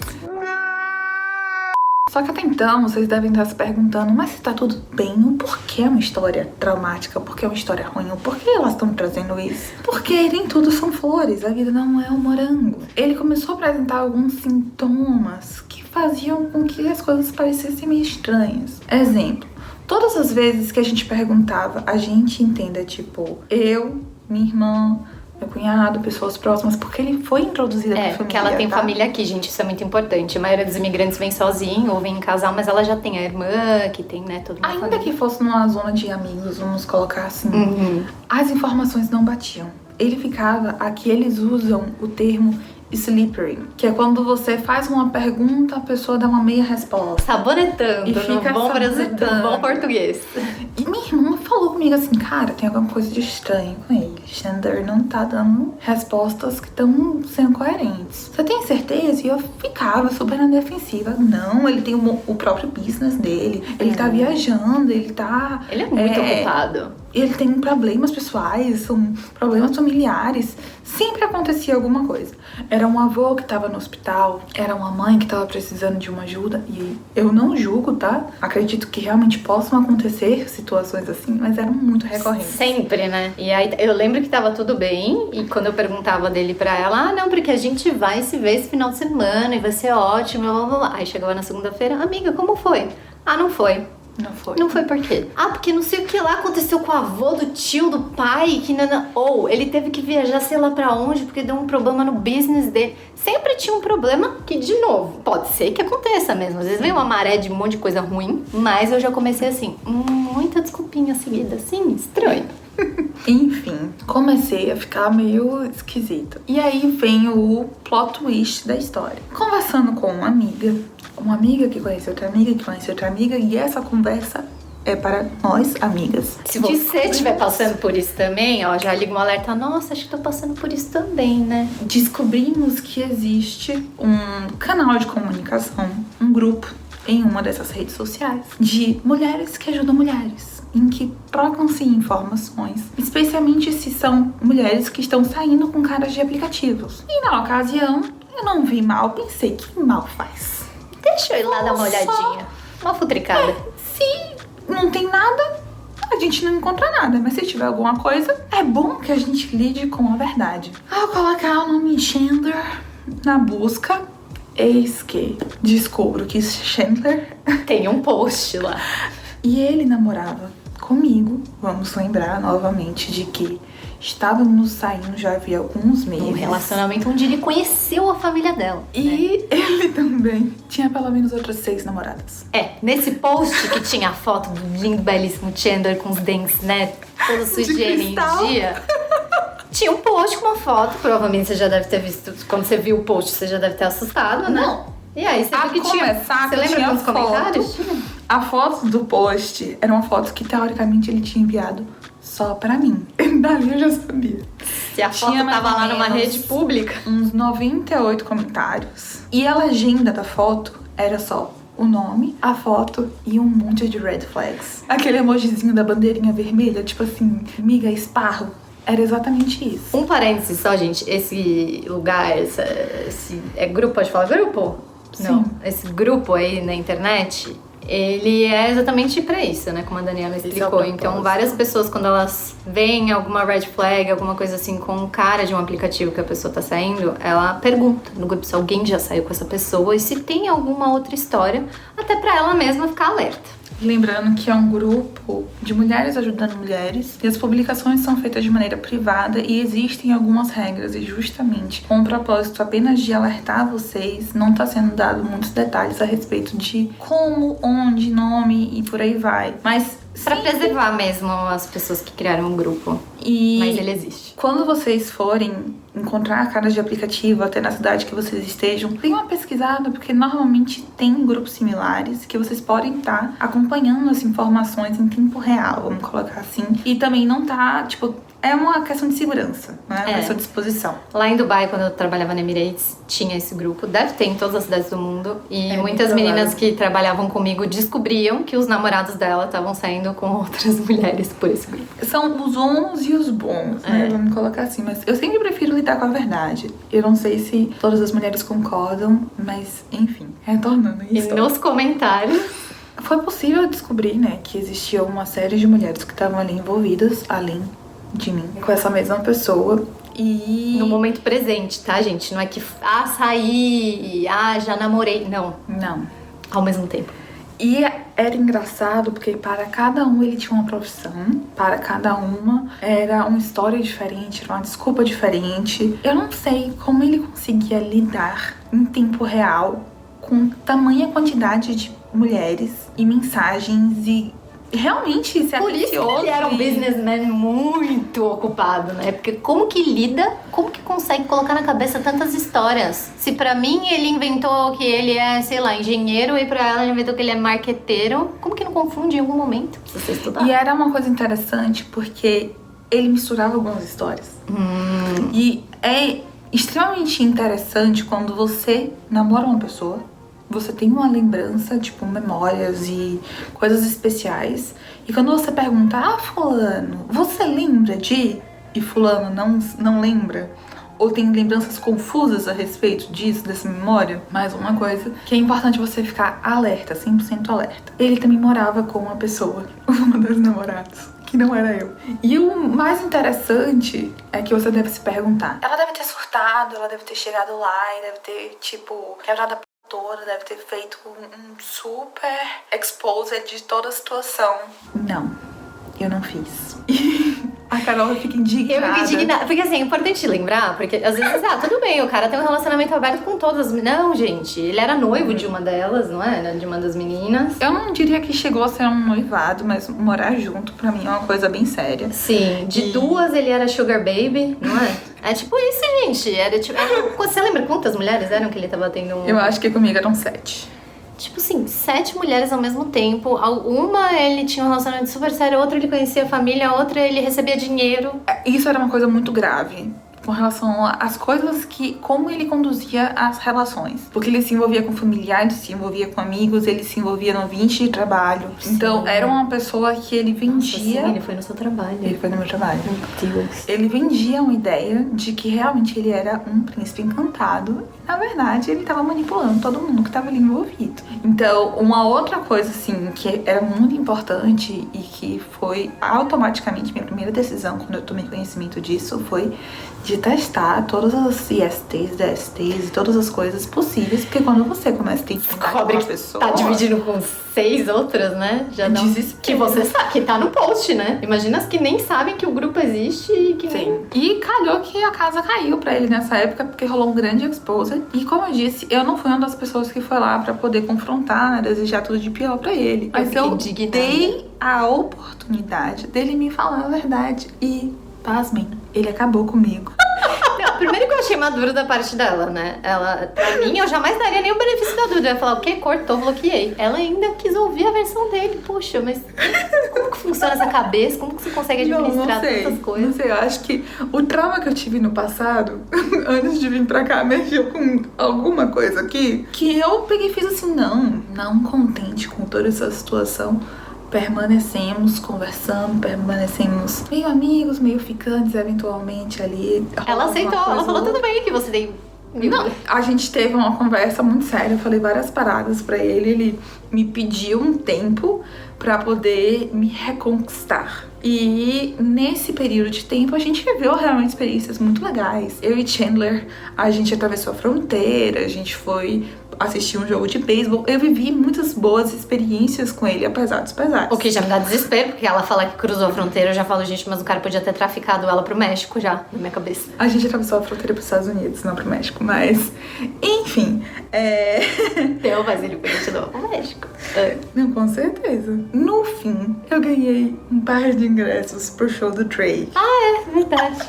Só que até então, vocês devem estar se perguntando, mas se tá tudo bem, o porquê é uma história traumática, por que é uma história ruim, o porquê elas estão trazendo isso? Porque nem tudo são flores, a vida não é um morango. Ele começou a apresentar alguns sintomas que faziam com que as coisas parecessem meio estranhas. Exemplo, todas as vezes que a gente perguntava, a gente entenda, tipo, eu, minha irmã, meu cunhado, pessoas próximas, porque ele foi introduzido pra família. Porque ela tem tá? família aqui, gente, isso é muito importante. A maioria dos imigrantes vem sozinho ou vem em casal, mas ela já tem a irmã, que tem, né, toda uma Ainda família. que fosse numa zona de amigos, vamos colocar assim, as informações não batiam. Ele ficava, aqui eles usam o termo slippery, que é quando você faz uma pergunta, a pessoa dá uma meia resposta. Sabonetando, E fica no bom sabonetando. no bom português. E minha irmã falou comigo assim, cara, tem alguma coisa de estranho com ele. Chandler não tá dando respostas que estão sendo coerentes. Você tem certeza? E eu ficava super na defensiva. Não, ele tem o próprio business dele. Ele tá viajando, ele tá... Ele é muito ocupado. Ele tem problemas pessoais, são problemas familiares. Sempre acontecia alguma coisa. Era um avô que tava no hospital, era uma mãe que tava precisando de uma ajuda. E eu não julgo, tá? Acredito que realmente possam acontecer situações assim, mas eram muito recorrentes. Sempre, né? E aí eu lembro que tava tudo bem, e quando eu perguntava dele pra ela, não, porque a gente vai se ver esse final de semana e vai ser ótimo, blá, blá, blá. Aí chegava na segunda-feira, amiga, como foi? Ah, não foi. Não foi. Não foi por quê? Ah, porque não sei o que lá aconteceu com o avô, do tio, do pai, que não... Ou ele teve que viajar sei lá pra onde porque deu um problema no business dele. Sempre tinha um problema que, de novo, pode ser que aconteça mesmo. Às vezes vem uma maré de um monte de coisa ruim, mas eu já comecei assim, muita desculpinha seguida, assim, estranho. Enfim, comecei a ficar meio esquisita. E aí vem o plot twist da história. Conversando com uma amiga que conhece outra amiga, que conhece outra amiga, e essa conversa é para nós, amigas. Se você estiver passando por isso também, ó, já liga um alerta, nossa, acho que tô passando por isso também, né? Descobrimos que existe um canal de comunicação, um grupo em uma dessas redes sociais de mulheres que ajudam mulheres, em que trocam-se informações, especialmente se são mulheres que estão saindo com caras de aplicativos. E na ocasião, eu não vi mal, pensei, que mal faz? Deixa eu ir lá dar uma olhadinha. Uma futricada. Se não tem nada, a gente não encontra nada. Mas se tiver alguma coisa, é bom que a gente lide com a verdade. Ao colocar o nome Chandler na busca, eis que descubro que Chandler Tem um post lá. e ele namorava comigo. Vamos lembrar novamente de que estávamos saindo já havia alguns meses. Um relacionamento onde ele conheceu a família dela. E ele também tinha pelo menos outras 6 namoradas. Nesse post que tinha a foto do lindo, belíssimo Chandler com os dentes, né? Toda sua De higiene cristal. em dia. Tinha um post com uma foto. Provavelmente você já deve ter visto. Quando você viu o post, você já deve ter assustado, né? Não. E aí, você A viu que tinha... começar, Você que lembra tinha quantos foto. comentários? A foto do post era uma foto que teoricamente ele tinha enviado só pra mim. Dali eu já sabia. Se a foto Tinha mais tava ou lá numa menos rede pública. Uns 98 comentários. E a legenda da foto era só o nome, a foto e um monte de red flags. Aquele emojizinho da bandeirinha vermelha, tipo assim, miga, esparro. Era exatamente isso. Um parênteses só, gente. Esse lugar, esse grupo, pode falar grupo? Sim. Não. Esse grupo aí na internet, ele é exatamente pra isso, né? Como a Daniela explicou. Então, várias pessoas, quando elas veem alguma red flag, alguma coisa assim, com cara de um aplicativo que a pessoa tá saindo, ela pergunta no grupo se alguém já saiu com essa pessoa e se tem alguma outra história, até pra ela mesma ficar alerta. Lembrando que é um grupo de mulheres ajudando mulheres e as publicações são feitas de maneira privada e existem algumas regras e justamente com o propósito apenas de alertar vocês, não está sendo dado muitos detalhes a respeito de como, onde, nome e por aí vai. Mas Pra preservar mesmo as pessoas que criaram um grupo. Mas ele existe. Quando vocês forem encontrar caras de aplicativo até na cidade que vocês estejam, deem uma pesquisada, porque normalmente tem grupos similares que vocês podem estar acompanhando as informações em tempo real, vamos colocar assim. E também não tá, tipo, é uma questão de segurança, né? À sua disposição. Lá em Dubai, quando eu trabalhava na Emirates, tinha esse grupo. Deve ter em todas as cidades do mundo. E muitas meninas que trabalhavam comigo descobriam que os namorados dela estavam saindo com outras mulheres por esse grupo. São os bons e os bons, né? Vamos colocar assim. Mas eu sempre prefiro lidar com a verdade. Eu não sei se todas as mulheres concordam, mas enfim, retornando isso. E nos comentários... Foi possível descobrir, né, que existia uma série de mulheres que estavam ali envolvidas, além de mim, com essa mesma pessoa. E... no momento presente, tá, gente? Não é que, saí, já namorei. Não. Ao mesmo tempo. E era engraçado porque para cada um ele tinha uma profissão, para cada uma era uma história diferente, era uma desculpa diferente. Eu não sei como ele conseguia lidar em tempo real com tamanha quantidade de mulheres e mensagens e realmente se por isso que ele era um businessman muito ocupado, né? Porque como que consegue colocar na cabeça tantas histórias? Se pra mim ele inventou que ele é, sei lá, engenheiro e pra ela ele inventou que ele é marqueteiro, como que não confunde em algum momento? Se você estudar. E era uma coisa interessante porque ele misturava algumas histórias. E é extremamente interessante quando você namora uma pessoa, você tem uma lembrança, tipo, memórias e coisas especiais. E quando você pergunta, fulano, você lembra de... E fulano não lembra? Ou tem lembranças confusas a respeito disso, dessa memória? Mais uma coisa que é importante você ficar alerta, 100% alerta. Ele também morava com uma pessoa, uma das namoradas, que não era eu. E o mais interessante é que você deve se perguntar, ela deve ter surtado, ela deve ter chegado lá e deve ter, tipo, quebrado a toda, deve ter feito um super exposed de toda a situação. Não, eu não fiz. A Carol fica indignada. Eu fico indignada, porque assim, é importante lembrar, porque às vezes, tudo bem, o cara tem um relacionamento aberto com todas. Não, gente, ele era noivo de uma delas, não é? De uma das meninas. Eu não diria que chegou a ser um noivado, mas morar junto pra mim é uma coisa bem séria. Sim, de duas ele era sugar baby, não é? É tipo isso, gente. Era tipo. Você lembra quantas mulheres eram que ele tava tendo? Eu acho que comigo eram 7. Tipo assim, 7 mulheres ao mesmo tempo. Uma ele tinha um relacionamento super sério, outra ele conhecia a família, outra ele recebia dinheiro. Isso era uma coisa muito grave com relação às coisas como ele conduzia as relações. Porque ele se envolvia com familiares, se envolvia com amigos, ele se envolvia no ambiente de trabalho. Sim. Então, era uma pessoa que ele vendia... Nossa, sim, ele foi no seu trabalho. Ele foi no meu trabalho. Meu Deus. Ele vendia uma ideia de que realmente ele era um príncipe encantado. E, na verdade, ele estava manipulando todo mundo que estava ali envolvido. Então, uma outra coisa, assim, que era muito importante e que foi automaticamente minha primeira decisão quando eu tomei conhecimento disso foi de testar todas as ISTs, DSTs e todas as coisas possíveis, porque quando você começa a ter intimidade com uma pessoa... Tá dividindo com 6 outras, né? Já não... Desespero. Que você sabe, que tá no post, né? Imagina as que nem sabem que o grupo existe e que Sim. E calhou que a casa caiu pra ele nessa época, porque rolou um grande exposed. E como eu disse, eu não fui uma das pessoas que foi lá pra poder confrontar, desejar tudo de pior pra ele. Mas eu dei a oportunidade dele me falar a verdade. E, pasmem, ele acabou comigo. Não, primeiro que eu achei maduro da parte dela, né? Ela, pra mim, eu jamais daria nem o benefício da dúvida. Eu ia falar, o quê? Cortou, bloqueei. Ela ainda quis ouvir a versão dele. Puxa, mas como que funciona essa cabeça? Como que você consegue administrar tantas coisas? Não sei, eu acho que o trauma que eu tive no passado, antes de vir pra cá, mexeu com alguma coisa aqui, que eu peguei e fiz assim, não contente com toda essa situação. Permanecemos conversando, permanecemos meio amigos, meio ficantes, eventualmente ali. Ela aceitou, ela falou tudo bem que você tem... Não, a gente teve uma conversa muito séria, eu falei várias paradas pra ele, ele me pediu um tempo pra poder me reconquistar. E nesse período de tempo a gente viveu realmente experiências muito legais. Eu e Chandler, a gente atravessou a fronteira, a gente foi assistir um jogo de beisebol. Eu vivi muitas boas experiências com ele, apesar dos pesares. O que já me dá desespero, porque ela fala que cruzou a fronteira, eu já falo, gente, mas o cara podia ter traficado ela pro México já, na minha cabeça. A gente atravessou a fronteira pros Estados Unidos, não pro México, mas... Enfim, Então, mas ele podia te dar pro México. Não, com certeza. No fim, eu ganhei um par de ingressos pro show do Drake. É verdade.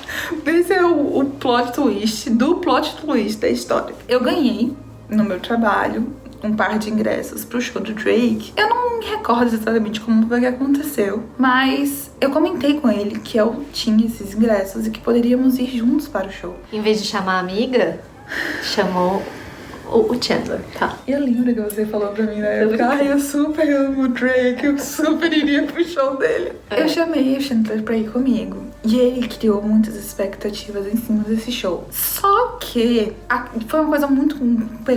Esse é o plot twist do plot twist da história. Eu ganhei, no meu trabalho, um par de ingressos pro show do Drake. Eu não me recordo exatamente como foi que aconteceu, mas eu comentei com ele que eu tinha esses ingressos e que poderíamos ir juntos para o show. Em vez de chamar a amiga, chamou o Chandler, tá? E eu lembro que você falou pra mim na época, ai, eu super amo o Drake, eu super iria pro show dele. Eu chamei o Chandler pra ir comigo. E ele criou muitas expectativas em cima desse show. Só que foi uma coisa muito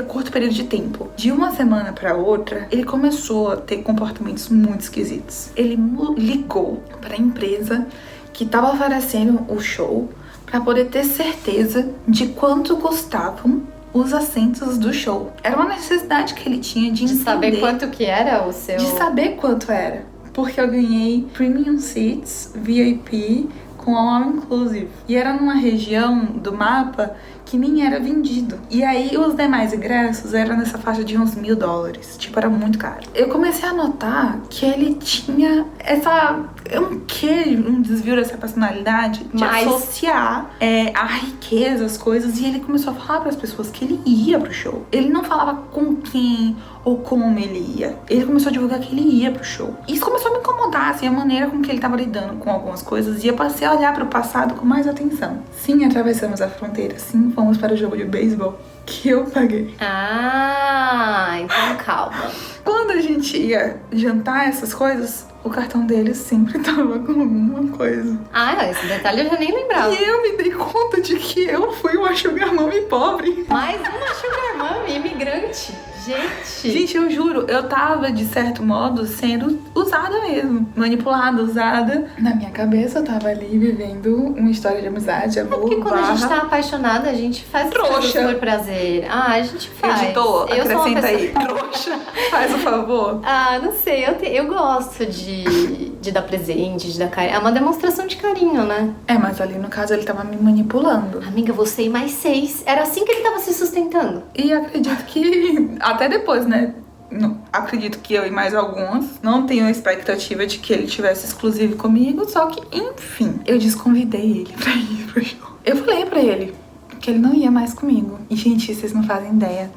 curto período de tempo. De uma semana pra outra, ele começou a ter comportamentos muito esquisitos. Ele ligou pra empresa que tava oferecendo o show pra poder ter certeza de quanto custavam os assentos do show. Era uma necessidade que ele tinha de entender, saber quanto que era o seu... De saber quanto era. Porque eu ganhei Premium Seats, VIP, com All Inclusive. E era numa região do mapa que nem era vendido. E aí os demais ingressos eram nessa faixa de uns $1.000. Tipo, era muito caro. Eu comecei a notar que ele tinha um desvio dessa personalidade de associar a riqueza, as coisas. E ele começou a falar para as pessoas que ele ia pro show. Ele não falava com quem ou como ele ia. Ele começou a divulgar que ele ia pro show. Isso começou a me incomodar, assim, a maneira com que ele tava lidando com algumas coisas. E eu passei a olhar pro passado com mais atenção. Sim, atravessamos a fronteira. Sim, fomos para o jogo de beisebol que eu paguei. Então calma. Quando a gente ia jantar essas coisas, o cartão dele sempre tava com alguma coisa. Esse detalhe eu já nem lembrava. E eu me dei conta de que eu fui uma sugar mommy pobre. Mais uma sugar mommy imigrante. Gente, eu juro, eu tava, de certo modo, sendo usada mesmo. Manipulada, usada. Na minha cabeça, eu tava ali vivendo uma história de amizade, amor, porque quando a gente tá apaixonada, a gente faz trouxa por prazer. A gente faz. Editor, eu sou uma acrescenta pessoa... aí. Trouxa, faz o favor. Não sei, eu gosto de dar presente, de dar carinho. É uma demonstração de carinho, né? Mas ali no caso ele tava me manipulando. Amiga, você e mais 6. Era assim que ele tava se sustentando. E acredito que até depois, né? Acredito que eu e mais alguns não tenho a expectativa de que ele tivesse exclusivo comigo. Só que, enfim, eu desconvidei ele pra ir pro show. Eu falei pra ele que ele não ia mais comigo. E, gente, vocês não fazem ideia.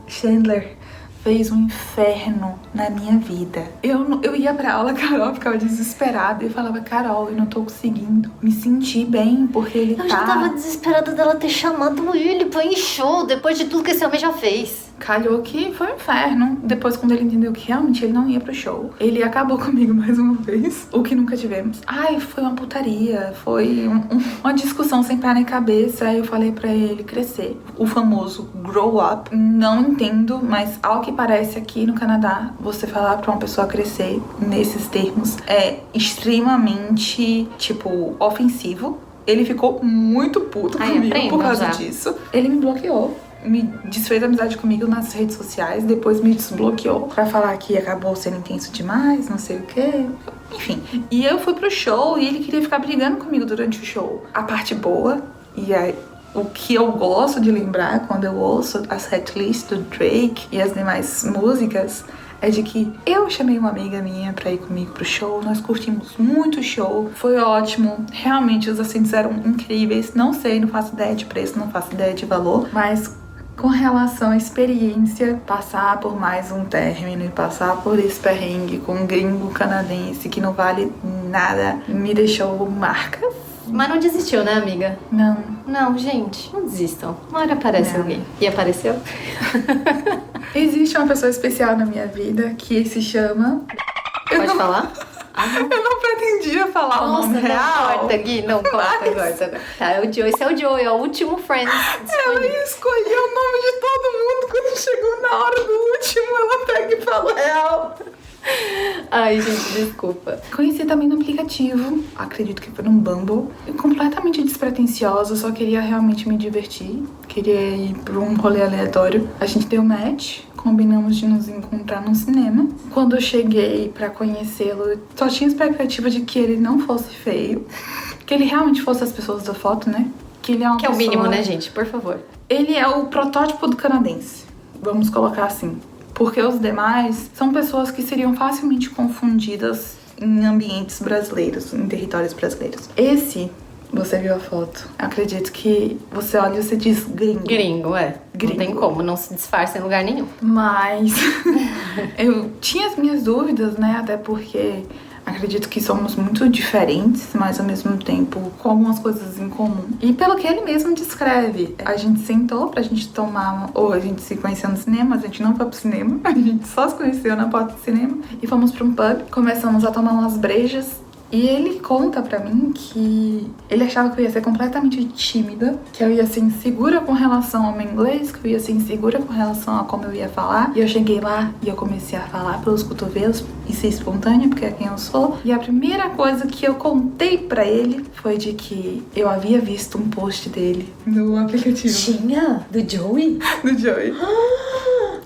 Chandler fez um inferno na minha vida. Eu ia pra aula, Carol ficava desesperada e falava, Carol, eu não tô conseguindo me sentir bem, porque ele Eu já tava desesperada dela ter chamado ele pra ir em show, depois de tudo que esse homem já fez. Calhou que foi um inferno. Depois, quando ele entendeu que realmente ele não ia pro show, ele acabou comigo mais uma vez. O que nunca tivemos. Foi uma putaria. Foi uma discussão sem pé nem cabeça. Aí eu falei pra ele crescer. O famoso grow up. Não entendo, mas ao que parece aqui no Canadá, você falar pra uma pessoa crescer nesses termos é extremamente, ofensivo. Ele ficou muito puto comigo por causa disso. Ele me bloqueou. Me desfez amizade comigo nas redes sociais, depois me desbloqueou pra falar que acabou sendo intenso demais, não sei o que. Enfim, e eu fui pro show e ele queria ficar brigando comigo durante o show. A parte boa, e aí o que eu gosto de lembrar quando eu ouço a setlist do Drake e as demais músicas, é de que eu chamei uma amiga minha pra ir comigo pro show, nós curtimos muito o show, foi ótimo, realmente os assentos eram incríveis, não sei, não faço ideia de preço, não faço ideia de valor, mas com relação à experiência, passar por mais um término e passar por esse perrengue com um gringo canadense que não vale nada, me deixou marcas. Mas não desistiu, né, amiga? Não, gente, não desistam. Uma hora aparece alguém. E apareceu? Existe uma pessoa especial na minha vida que se chama... Pode falar? Eu não pretendia falar o nome real. Não corta, Gui, não corta. Tá, esse é o Joey, é o último Friends. Ela escolheu o nome de todo mundo. Quando chegou na hora do último, ela pega e fala real. Ai, gente, desculpa. Conheci também no aplicativo, acredito que foi no Bumble. Completamente despretensiosa, só queria realmente me divertir. Queria ir pra um rolê aleatório. A gente deu match, combinamos de nos encontrar num cinema. Quando eu cheguei pra conhecê-lo, eu só tinha expectativa de que ele não fosse feio. Que ele realmente fosse as pessoas da foto, né? Que ele é uma Que é o pessoa... mínimo, né, gente? Por favor. Ele é o protótipo do canadense. Vamos colocar assim. Porque os demais são pessoas que seriam facilmente confundidas em ambientes brasileiros, em territórios brasileiros. Esse, você viu a foto, acredito que você olha e você diz gringo. Gringo, Gringo. Não tem como, não se disfarça em lugar nenhum. Mas eu tinha as minhas dúvidas, né? Até porque acredito que somos muito diferentes, mas ao mesmo tempo com algumas coisas em comum. E pelo que ele mesmo descreve, a gente sentou pra gente tomar, ou a gente se conheceu no cinema, a gente não foi pro cinema, a gente só se conheceu na porta do cinema e fomos pra um pub, começamos a tomar umas brejas. E ele conta pra mim que ele achava que eu ia ser completamente tímida, que eu ia ser insegura com relação ao meu inglês, que eu ia ser insegura com relação a como eu ia falar. E eu cheguei lá e eu comecei a falar pelos cotovelos e ser espontânea, porque é quem eu sou. E a primeira coisa que eu contei pra ele foi de que eu havia visto um post dele no aplicativo. Tinha? Do Joey? Do Joey.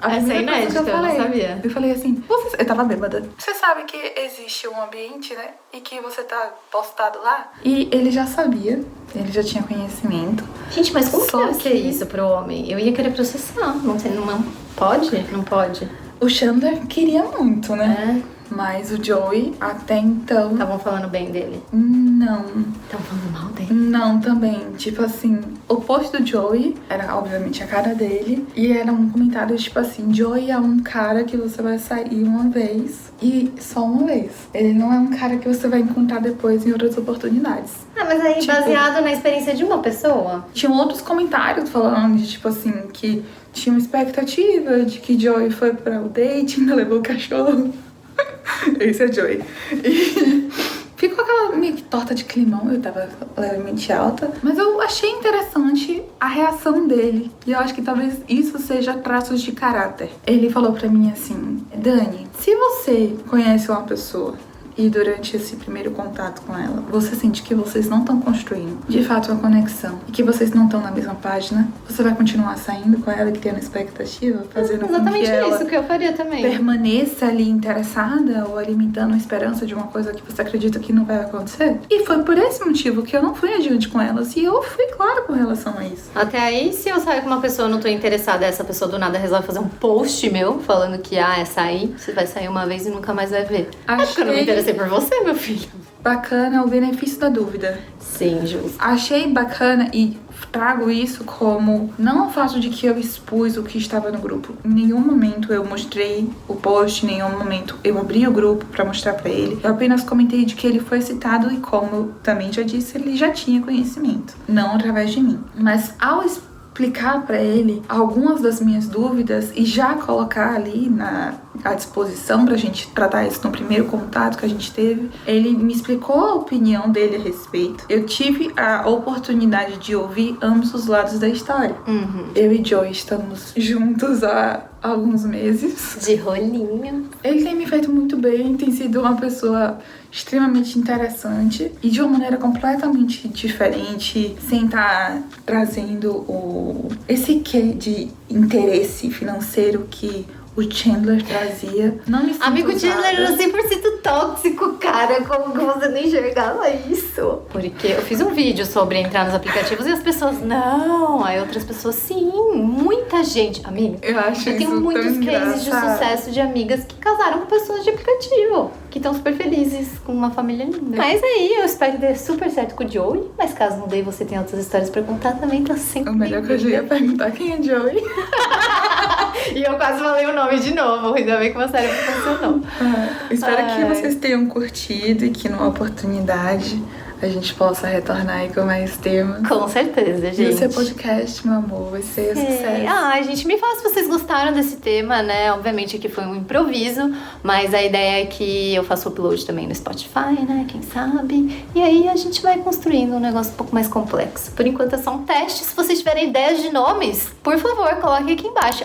Essa é inédita, eu não sabia. Eu falei assim, eu tava bêbada. Você sabe que existe um ambiente, né? E que você tá postado lá? E ele já sabia, ele já tinha conhecimento. Gente, mas como Só que deve ser isso pro homem? Eu ia querer processar. Não sei, não pode? Não pode. O Chandler queria muito, né? É. Mas o Joey, até então... Estavam falando bem dele. Não. Estavam falando mal dele. Não, também. Tipo assim, o post do Joey era, obviamente, a cara dele. E era um comentário, tipo assim, Joey é um cara que você vai sair uma vez. E só uma vez. Ele não é um cara que você vai encontrar depois em outras oportunidades. Ah, mas aí Tipo, baseado na experiência de uma pessoa? Tinham outros comentários falando de, tipo assim, que tinha uma expectativa de que Joey foi para o date, ainda levou o cachorro. Esse é Joey. E ficou aquela meio que torta de climão, eu tava levemente alta. Mas eu achei interessante a reação dele. E eu acho que talvez isso seja traços de caráter. Ele falou pra mim assim, Dani, se você conhece uma pessoa e durante esse primeiro contato com ela, você sente que vocês não estão construindo de fato uma conexão e que vocês não estão na mesma página, você vai continuar saindo com ela e criando expectativa, fazendo com que ela isso que eu faria também. permaneça ali interessada ou alimentando a esperança de uma coisa que você acredita que não vai acontecer? E foi por esse motivo que eu não fui adiante com elas e eu fui clara com relação a isso. Até aí, se eu sair com uma pessoa e não tô interessada, essa pessoa do nada resolve fazer um post meu falando que, é sair, você vai sair uma vez e nunca mais vai ver. É porque eu não me interessei por você, meu filho. Bacana o benefício da dúvida. Sim, justo. Achei bacana e trago isso como não o fato de que eu expus o que estava no grupo. Em nenhum momento eu mostrei o post, em nenhum momento eu abri o grupo pra mostrar pra ele. Eu apenas comentei de que ele foi citado e, como eu também já disse, ele já tinha conhecimento, não através de mim. Mas ao explicar pra ele algumas das minhas dúvidas e já colocar ali à disposição pra gente tratar isso no primeiro contato que a gente teve, ele me explicou a opinião dele a respeito. Eu tive a oportunidade de ouvir ambos os lados da história. Eu e Joey estamos juntos há alguns meses. De rolinho. Ele tem me feito muito bem, tem sido uma pessoa extremamente interessante e de uma maneira completamente diferente, sem estar trazendo esse quê de interesse financeiro que o Chandler trazia. Não me sinto Amigo Chandler era usada. 100% tóxico, cara. Como que você não enxergava isso? Porque eu fiz um vídeo sobre entrar nos aplicativos e as pessoas, não. Aí outras pessoas, sim. Muita gente. Amiga, Eu acho eu tenho isso muitos tão cases de engraçado. sucesso de amigas que casaram com pessoas de aplicativo. Que estão super felizes, com uma família linda. Mas aí, eu espero que dê super certo com o Joey. Mas caso não dê e você tem outras histórias pra contar, também tá sempre O melhor que eu já ia perguntar quem é Joey. E eu quase falei o nome de novo. Ainda bem que meu cérebro funcionou. Espero que Ai. vocês tenham curtido e que numa oportunidade a gente possa retornar aí com mais temas. Com certeza, gente. E o seu podcast, meu amor, vai ser sucesso. Ah, gente, me fala se vocês gostaram desse tema, né? Obviamente aqui foi um improviso, mas a ideia é que eu faço upload também no Spotify, né? Quem sabe? E aí a gente vai construindo um negócio um pouco mais complexo. Por enquanto é só um teste. Se vocês tiverem ideias de nomes, por favor, coloquem aqui embaixo.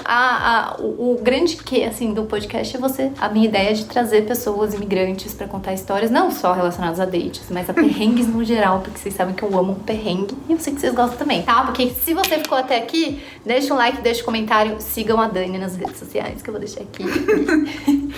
O grande que, assim, do podcast é a minha ideia de trazer pessoas imigrantes pra contar histórias, não só relacionadas a dates, mas a perrengues no geral, porque vocês sabem que eu amo um perrengue e eu sei que vocês gostam também, tá? Porque se você ficou até aqui, deixa um like, deixa um comentário, sigam a Dani nas redes sociais, que eu vou deixar aqui.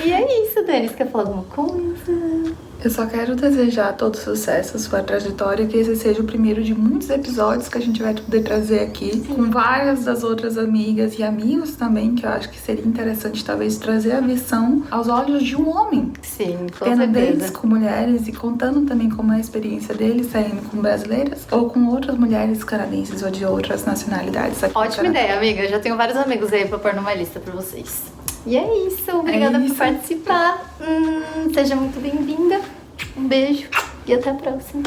E é isso, Dani. Você quer falar alguma coisa? Eu só quero desejar todo sucesso à sua trajetória, que esse seja o primeiro de muitos episódios que a gente vai poder trazer aqui, com várias das outras amigas e amigos também, que eu acho que seria interessante talvez trazer a visão aos olhos de um homem. Sim, com tendo certeza. dates com mulheres e contando também como é a experiência deles saindo com brasileiras ou com outras mulheres canadenses ou de outras nacionalidades aqui. Ótima ideia, amiga. Eu já tenho vários amigos aí pra pôr numa lista pra vocês. E é isso. Obrigada por participar. Seja muito bem-vinda. Um beijo e até a próxima.